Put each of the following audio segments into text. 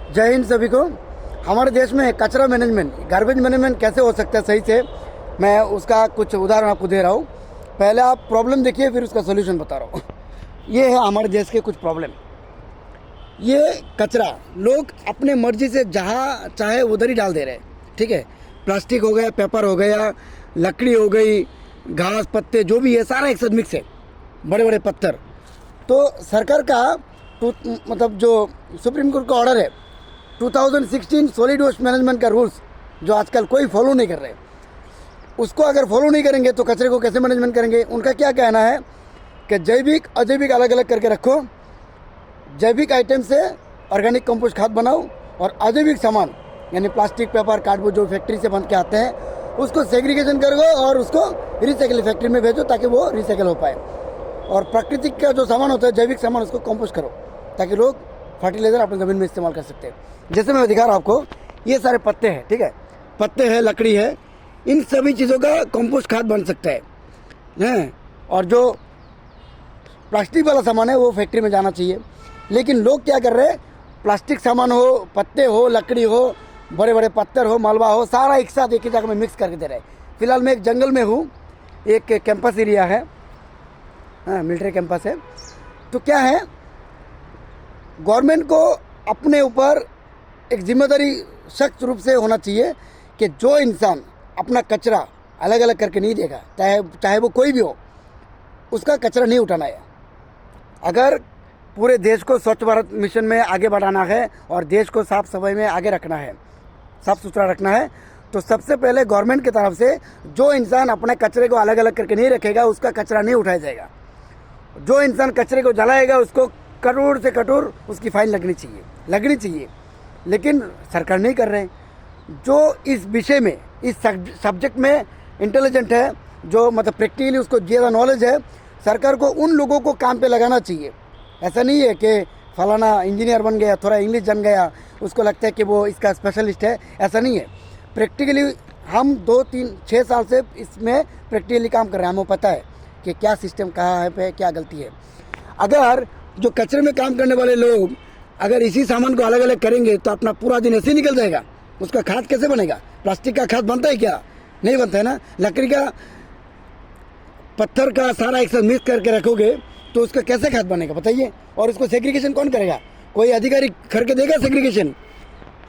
जय हिंद सभी को। हमारे देश में कचरा मैनेजमेंट, गार्बेज मैनेजमेंट कैसे हो सकता है सही से, मैं उसका कुछ उदाहरण आपको दे रहा हूँ। पहले आप प्रॉब्लम देखिए, फिर उसका सोल्यूशन बता रहा हूँ। ये है हमारे देश के कुछ प्रॉब्लम। ये कचरा लोग अपने मर्जी से जहाँ चाहे उधर ही डाल दे रहे हैं, ठीक है। प्लास्टिक हो गया, पेपर हो गया, लकड़ी हो गई, घास पत्ते जो भी है सारा एक साथ मिक्स है, बड़े बड़े पत्थर। तो सरकार का मतलब जो सुप्रीम कोर्ट का ऑर्डर है 2016 सॉलिड वेस्ट मैनेजमेंट का रूल्स, जो आजकल कोई फॉलो नहीं कर रहे, उसको अगर फॉलो नहीं करेंगे तो कचरे को कैसे मैनेजमेंट करेंगे। उनका क्या कहना है कि जैविक अजैविक अलग अलग करके रखो, जैविक आइटम से ऑर्गेनिक कंपोस्ट खाद बनाओ, और अजैविक सामान यानी प्लास्टिक पेपर कार्डबोर्ड जो फैक्ट्री से बन के आते हैं उसको सेग्रीगेशन करो और उसको रिसाइकल फैक्ट्री में भेजो ताकि वो रिसाइकल हो पाए। और प्राकृतिक का जो सामान होता है, जैविक सामान, उसको कंपोस्ट करो ताकि लोग फर्टिलाइजर अपनी ज़मीन में इस्तेमाल कर सकते हैं। जैसे मैं दिखा रहा हूँ आपको, ये सारे पत्ते हैं, ठीक है, पत्ते हैं, लकड़ी है, इन सभी चीज़ों का कंपोस्ट खाद बन सकता है। और जो प्लास्टिक वाला सामान है वो फैक्ट्री में जाना चाहिए। लेकिन लोग क्या कर रहे हैं, प्लास्टिक सामान हो, पत्ते हो, लकड़ी हो, बड़े बड़े पत्थर हो, मलबा हो, सारा एक साथ एक ही जगह में मिक्स करके दे रहे हैं। फिलहाल मैं एक जंगल में हूँ, एक कैंपस एरिया है, मिलिट्री कैंपस है। तो क्या है, गवर्नमेंट को अपने ऊपर एक जिम्मेदारी सख्त रूप से होना चाहिए कि जो इंसान अपना कचरा अलग अलग करके नहीं देगा, चाहे वो कोई भी हो, उसका कचरा नहीं उठाना है। अगर पूरे देश को स्वच्छ भारत मिशन में आगे बढ़ाना है और देश को साफ सफाई में आगे रखना है, साफ सुथरा रखना है, तो सबसे पहले गवर्नमेंट की तरफ से जो इंसान अपने कचरे को अलग अलग करके नहीं रखेगा उसका कचरा नहीं उठाया जाएगा। जो इंसान कचरे को जलाएगा उसको कठोर से कठोर उसकी फाइन लगनी चाहिए। लेकिन सरकार नहीं कर रहे हैं। जो इस विषय में, इस सब्जेक्ट में इंटेलिजेंट है, जो मतलब प्रैक्टिकली उसको ज़्यादा नॉलेज है, सरकार को उन लोगों को काम पे लगाना चाहिए। ऐसा नहीं है कि फलाना इंजीनियर बन गया, थोड़ा इंग्लिश जान गया, उसको लगता है कि वो इसका स्पेशलिस्ट है, ऐसा नहीं है। प्रैक्टिकली हम 2-3-6 साल से इसमें प्रैक्टिकली काम कर रहे हैं, हमें पता है कि क्या सिस्टम कहाँ है, पे क्या गलती है। अगर जो कचरे में काम करने वाले लोग अगर इसी सामान को अलग अलग करेंगे तो अपना पूरा दिन ऐसे ही निकल जाएगा। उसका खाद कैसे बनेगा? प्लास्टिक का खाद बनता है क्या? नहीं बनता है ना। लकड़ी का, पत्थर का सारा एक साथ मिक्स करके रखोगे तो उसका कैसे खाद बनेगा बताइए। और इसको सेग्रीगेशन कौन करेगा? कोई अधिकारी करके देगा सेग्रीगेशन?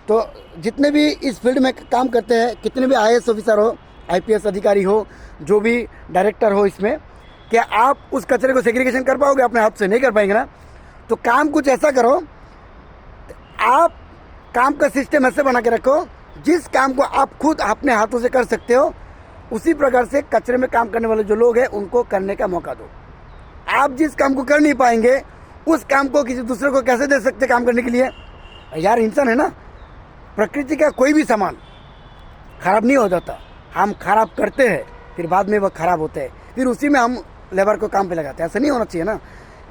तो जितने भी इस फील्ड में काम करते हैं, कितने भी IAS ऑफिसर हो, IPS अधिकारी हो, जो भी डायरेक्टर हो, इसमें क्या आप उस कचरे को सेग्रीगेशन कर पाओगे? अपने हाथ से नहीं कर पाएंगे ना। तो काम कुछ ऐसा करो, आप काम का सिस्टम ऐसे बना के रखो, जिस काम को आप खुद अपने हाथों से कर सकते हो उसी प्रकार से कचरे में काम करने वाले जो लोग हैं उनको करने का मौका दो। आप जिस काम को कर नहीं पाएंगे उस काम को किसी दूसरे को कैसे दे सकते काम करने के लिए? यार, इंसान है ना। प्रकृति का कोई भी सामान खराब नहीं हो जाता, हम खराब करते हैं, फिर बाद में वह खराब होते हैं, फिर उसी में हम लेबर को काम पे लगाते हैं। ऐसा नहीं होना चाहिए ना।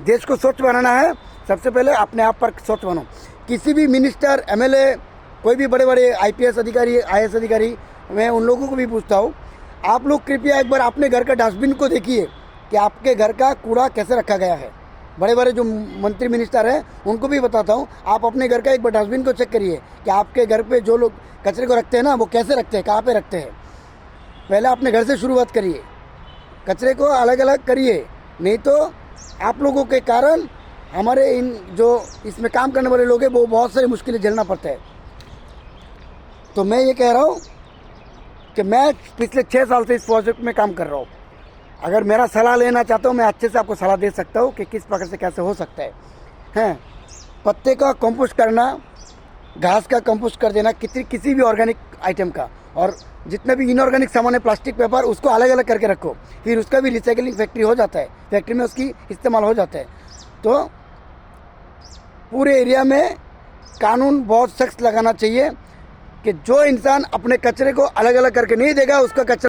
देश को स्वच्छ बनाना है, सबसे पहले अपने आप पर स्वच्छ बनो। किसी भी मिनिस्टर, MLA, कोई भी बड़े बड़े IPS अधिकारी, IAS अधिकारी, मैं उन लोगों को भी पूछता हूँ, आप लोग कृपया एक बार अपने घर का डस्टबिन को देखिए कि आपके घर का कूड़ा कैसे रखा गया है। बड़े बड़े जो मंत्री मिनिस्टर हैं उनको भी बताता हूँ, आप अपने घर का एक बार डस्टबिन को चेक करिए कि आपके घर पे जो लोग कचरे को रखते हैं ना, वो कैसे रखते हैं, कहाँ पे रखते हैं। पहले अपने घर से शुरुआत करिए, कचरे को अलग अलग करिए, नहीं तो आप लोगों के कारण हमारे इन जो इसमें काम करने वाले लोग हैं वो बहुत सारी मुश्किलें झेलना पड़ता है। तो मैं ये कह रहा हूँ कि मैं पिछले 6 साल से इस प्रोजेक्ट में काम कर रहा हूँ। अगर मेरा सलाह लेना चाहता हूँ, मैं अच्छे से आपको सलाह दे सकता हूँ कि किस प्रकार से कैसे हो सकता है। पत्ते का कंपोस्ट करना, घास का कंपोस्ट कर देना, किसी भी ऑर्गेनिक आइटम का, और जितने भी इनऑर्गेनिक सामान है, प्लास्टिक, पेपर, उसको अलग अलग करके रखो, फिर उसका भी रिसाइकलिंग फैक्ट्री हो जाता है, फैक्ट्री में उसकी इस्तेमाल हो जाता है। तो पूरे एरिया में कानून बहुत सख्त लगाना चाहिए कि जो इंसान अपने कचरे को अलग अलग करके नहीं देगा उसका कचरा